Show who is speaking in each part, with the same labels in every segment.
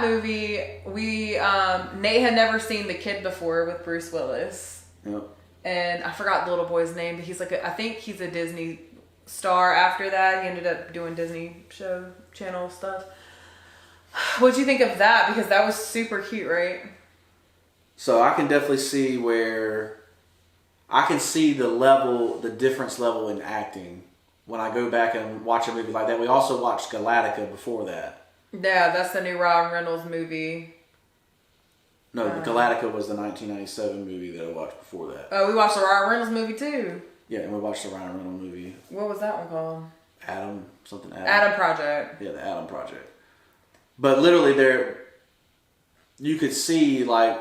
Speaker 1: that movie. Nate had never seen The Kid before with Bruce Willis.
Speaker 2: Yep.
Speaker 1: And I forgot the little boy's name, but he's like, I think he's a Disney star after that. He ended up doing Disney channel stuff. What'd you think of that? Because that was super cute, right?
Speaker 2: So I can definitely see where I can see the difference level in acting when I go back and watch a movie like that. We also watched Galactica before that.
Speaker 1: Yeah, that's the new Ryan Reynolds movie.
Speaker 2: No, Galactica was the 1997 movie that I watched before that.
Speaker 1: Oh, we watched the Ryan Reynolds movie too.
Speaker 2: Yeah, and we watched the Ryan Reynolds movie.
Speaker 1: What was that one called?
Speaker 2: Adam
Speaker 1: Project.
Speaker 2: Yeah, the Adam Project. But literally you could see like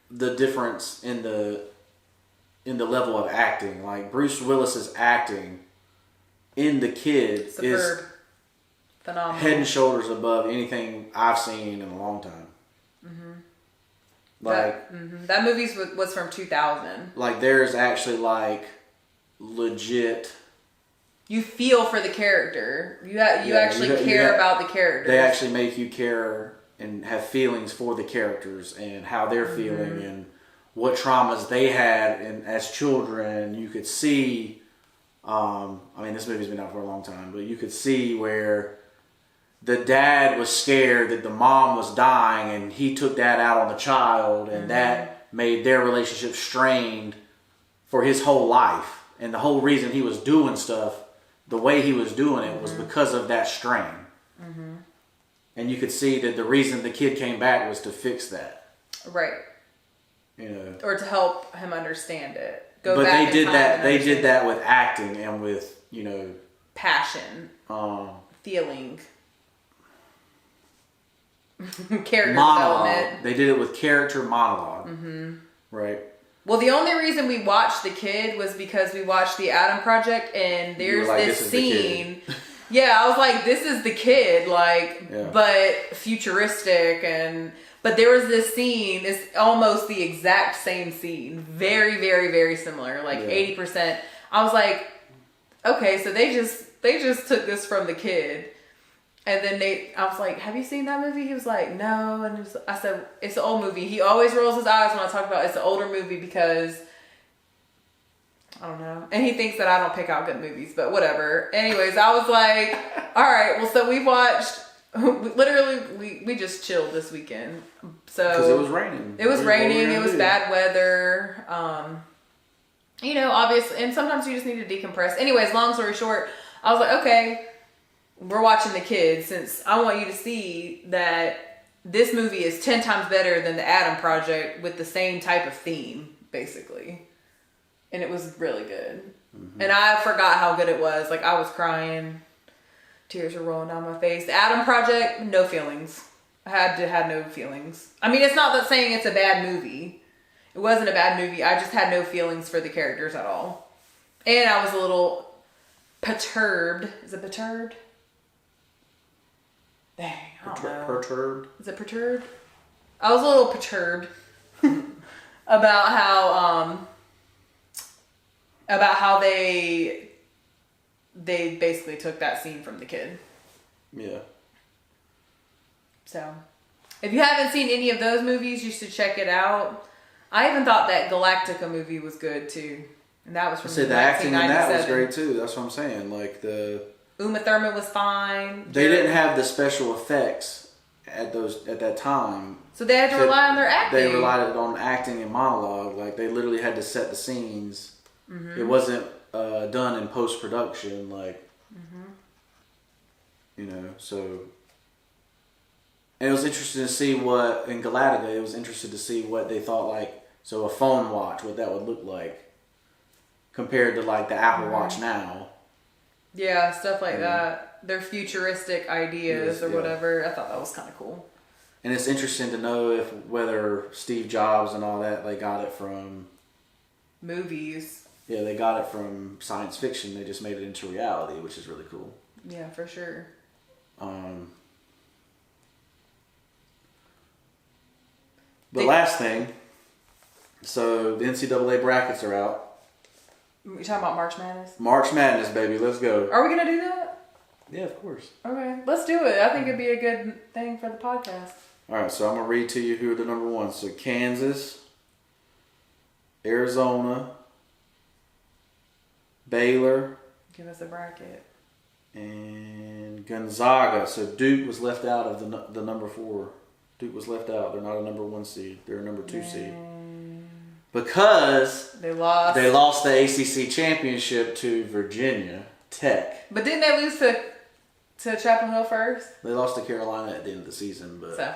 Speaker 2: the difference in the level of acting. Like Bruce Willis's acting in The Kid
Speaker 1: Superb.
Speaker 2: is
Speaker 1: phenomenal,
Speaker 2: head and shoulders above anything I've seen in a long time.
Speaker 1: Mm-hmm.
Speaker 2: Like
Speaker 1: that movie was from 2000.
Speaker 2: Like there's actually like legit.
Speaker 1: You feel for the character. You actually care about the characters.
Speaker 2: They actually make you care and have feelings for the characters and how they're feeling and what traumas they had and as children. You could see. I mean, this movie's been out for a long time, but you could see where the dad was scared that the mom was dying and he took that out on the child, and that made their relationship strained for his whole life. And the whole reason he was doing stuff the way he was doing it was because of that strain. Mm-hmm. And you could see that the reason the kid came back was to fix that.
Speaker 1: Right.
Speaker 2: You know,
Speaker 1: or to help him understand it.
Speaker 2: But they did that. They did that with acting and with, you know,
Speaker 1: passion, feeling, character
Speaker 2: monologue.
Speaker 1: development.
Speaker 2: They did it with character monologue.
Speaker 1: Mm-hmm.
Speaker 2: Right.
Speaker 1: Well, the only reason we watched The Kid was because we watched The Adam Project, and there's
Speaker 2: like,
Speaker 1: this scene. Yeah, I was like, this is the kid, but futuristic, but there was this scene, it's almost the exact same scene. Very, very, very similar, 80%. I was like, okay, so they just took this from The Kid. And then I was like, have you seen that movie? He was like, no. And I said, it's an old movie. He always rolls his eyes when I talk about it's an older movie because, I don't know. And he thinks that I don't pick out good movies, but whatever. Anyways, I was like, all right, well, so we watched, literally, we just chilled this weekend. So
Speaker 2: because it was raining.
Speaker 1: It was raining. It was bad weather. You know, obviously, and sometimes you just need to decompress. Anyways, long story short, I was like, okay, we're watching The Kid since I want you to see that this movie is 10 times better than the Adam Project with the same type of theme, basically. And it was really good. Mm-hmm. And I forgot how good it was. Like, I was crying. Tears were rolling down my face. The Adam Project, no feelings. I had no feelings. I mean, it's not that saying it's a bad movie. It wasn't a bad movie. I just had no feelings for the characters at all. And I was a little perturbed. Is it perturbed? Dang, I don't know.
Speaker 2: Perturbed?
Speaker 1: Is it perturbed? I was a little perturbed about how they basically took that scene from The Kid.
Speaker 2: Yeah.
Speaker 1: So, if you haven't seen any of those movies, you should check it out. I even thought that Galactica movie was good too, and that was from 1997.
Speaker 2: the acting in that was great too. That's what I'm saying. Like
Speaker 1: Uma Thurman was fine.
Speaker 2: They didn't have the special effects at that time.
Speaker 1: So they had to rely on their acting.
Speaker 2: They relied on acting and monologue. Like they literally had to set the scenes. Mm-hmm. It wasn't done in post production. You know, so. And it was interesting to see what in Galactica. It was interesting to see what they thought a phone watch, what that would look like compared to the Apple Watch now.
Speaker 1: Yeah, stuff like that. Their futuristic ideas or whatever. I thought that was kind of cool.
Speaker 2: And it's interesting to know whether Steve Jobs and all that, they got it from...
Speaker 1: movies.
Speaker 2: Yeah, they got it from science fiction. They just made it into reality, which is really cool.
Speaker 1: Yeah, for sure.
Speaker 2: But last thing, so the NCAA brackets are out.
Speaker 1: You talking about March Madness?
Speaker 2: March Madness, baby. Let's go.
Speaker 1: Are we going to do that?
Speaker 2: Yeah, of course.
Speaker 1: Okay, let's do it. I think it'd be a good thing for the podcast.
Speaker 2: All right, so I'm going to read to you who are the number ones. So Kansas, Arizona, Baylor.
Speaker 1: Give us a bracket.
Speaker 2: And Gonzaga. So Duke was left out of the number 4. Duke was left out. They're not a number 1 seed. They're a number 2 seed. Because
Speaker 1: they lost
Speaker 2: the ACC championship to Virginia Tech.
Speaker 1: But didn't they lose to Chapel Hill first?
Speaker 2: They lost to Carolina at the end of the season, but
Speaker 1: so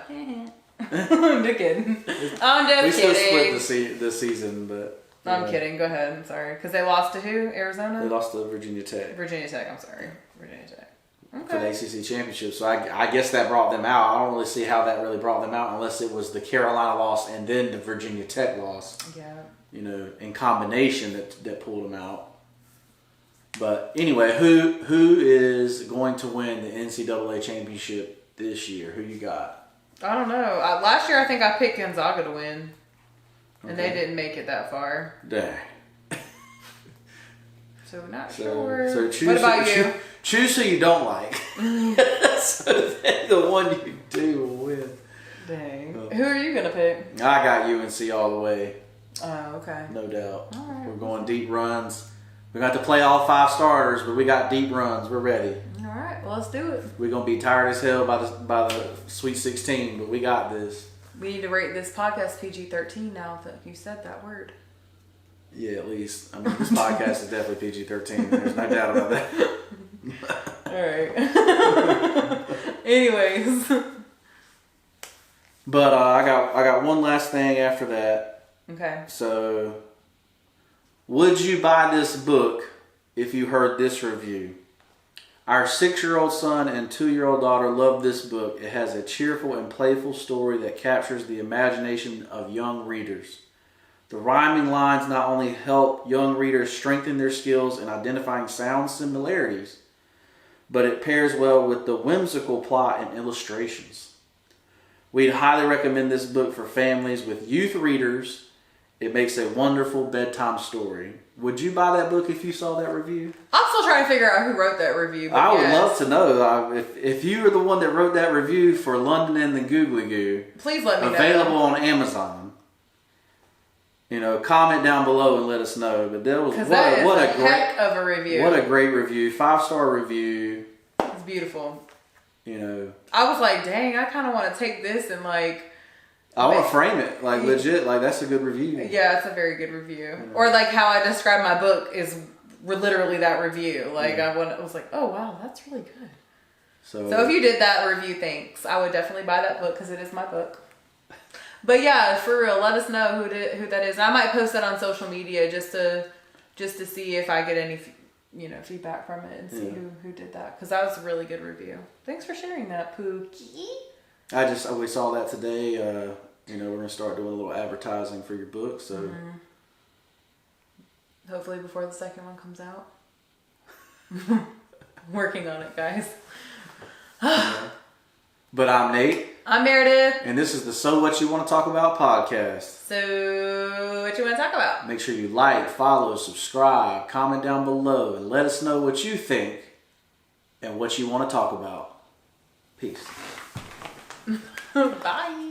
Speaker 1: I'm just kidding. I'm just kidding.
Speaker 2: We still split the season, but
Speaker 1: I'm kidding. Go ahead. I'm sorry. Because they lost to who? Arizona?
Speaker 2: They lost to Virginia Tech.
Speaker 1: Virginia Tech. I'm sorry. Virginia Tech. Okay.
Speaker 2: For the ACC championship. So I guess that brought them out. I don't really see how that really brought them out unless it was the Carolina loss and then the Virginia Tech loss.
Speaker 1: Yeah.
Speaker 2: You know, in combination that pulled them out. But anyway, who is going to win the NCAA championship this year? Who you got?
Speaker 1: I don't know. Last year I think I picked Gonzaga to win. And they didn't make it that far.
Speaker 2: Dang.
Speaker 1: So not sure.
Speaker 2: So choose
Speaker 1: what about you?
Speaker 2: Choose who you don't like. So that the one you do will win.
Speaker 1: Dang. Who are you going to pick?
Speaker 2: I got UNC all the way.
Speaker 1: Oh, okay.
Speaker 2: No doubt.
Speaker 1: All right.
Speaker 2: We're going deep runs. We're going to have to play all 5 starters, but we got deep runs. We're ready.
Speaker 1: All right. Well, let's do it.
Speaker 2: We're going to be tired as hell by the Sweet 16, but we got this.
Speaker 1: We need to rate this podcast PG-13 now that you said that word.
Speaker 2: Yeah, at least. I mean, this podcast is definitely PG-13. There's no doubt about that.
Speaker 1: All right. Anyways.
Speaker 2: But I got one last thing after that.
Speaker 1: Okay.
Speaker 2: So, would you buy this book if you heard this review? Our 6-year-old son and 2-year-old daughter love this book. It has a cheerful and playful story that captures the imagination of young readers. The rhyming lines not only help young readers strengthen their skills in identifying sound similarities, but it pairs well with the whimsical plot and illustrations. We'd highly recommend this book for families with youth readers. It makes a wonderful bedtime story. Would you buy that book if you saw that review?
Speaker 1: I'm still trying to figure out who wrote that review. But
Speaker 2: I would love to know. If you were the one that wrote that review for London and the Googly Goo,
Speaker 1: please let me know.
Speaker 2: Available on Amazon. You know, comment down below and let us know. But that was what a
Speaker 1: heck of a review.
Speaker 2: What a great review. 5-star review.
Speaker 1: It's beautiful.
Speaker 2: You know,
Speaker 1: I was like, dang, I kind of want to take this and like.
Speaker 2: I want to frame it, like legit, like that's a good review.
Speaker 1: Yeah, it's a very good review. Yeah. Or like how I describe my book is literally that review. Like I was like, oh wow, that's really good. So if you did that review, thanks. I would definitely buy that book because it is my book. But yeah, for real, let us know who that is. I might post that on social media just to see if I get any feedback from it and see who did that, because that was a really good review. Thanks for sharing that, Pookie.
Speaker 2: We saw that today. We're gonna start doing a little advertising for your book, so
Speaker 1: hopefully before the second one comes out. Working on it, guys.
Speaker 2: But I'm Nate.
Speaker 1: I'm Meredith.
Speaker 2: And this is the So What You Want to Talk About podcast.
Speaker 1: So what you want to talk about?
Speaker 2: Make sure you like, follow, subscribe, comment down below, and let us know what you think and what you want to talk about. Peace.
Speaker 1: Bye.